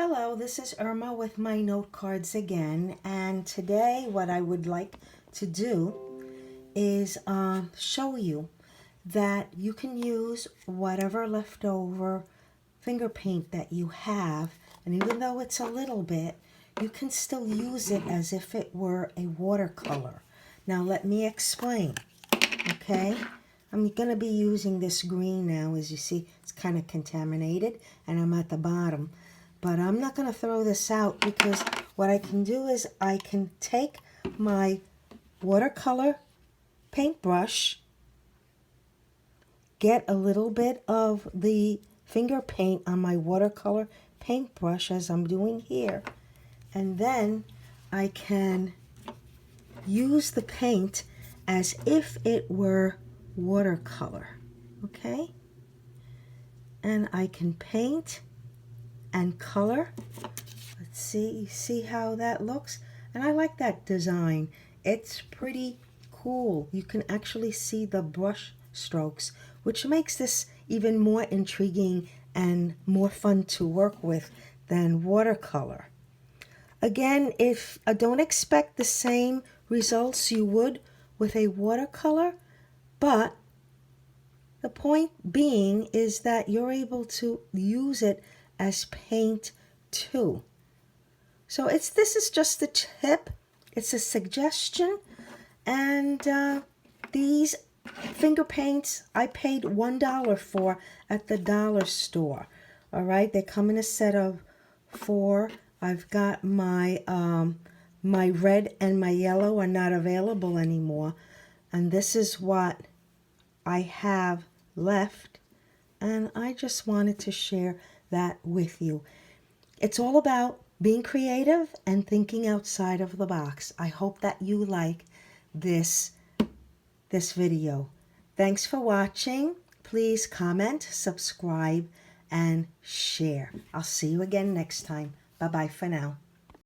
Hello, this is Irma with my note cards again, and today what I would like to do is show you that you can use whatever leftover finger paint that you have, and even though it's a little bit, you can still use it as if it were a watercolor. Now let me explain, okay? I'm going to be using this green now. As you see, it's kind of contaminated, and I'm at the bottom. But I'm not going to throw this out, because what I can do is I can take my watercolor paintbrush, get a little bit of the finger paint on my watercolor paintbrush, as I'm doing here, and then I can use the paint as if it were watercolor, okay? And I can paint and color. Let's see how that looks. And I like that design. It's pretty cool. You can actually see the brush strokes, which makes this even more intriguing and more fun to work with than watercolor. Again, if don't expect the same results you would with a watercolor, but the point being is that you're able to use it as paint too. So this is just a tip, it's a suggestion, and these finger paints I paid $1 for at the dollar store. All right, they come in a set of 4. I've got my my red and my yellow are not available anymore, and this is what I have left, and I just wanted to share that with you. It's all about being creative and thinking outside of the box. I hope that you like this video. Thanks for watching. Please comment, subscribe, and share. I'll see you again next time. Bye-bye for now.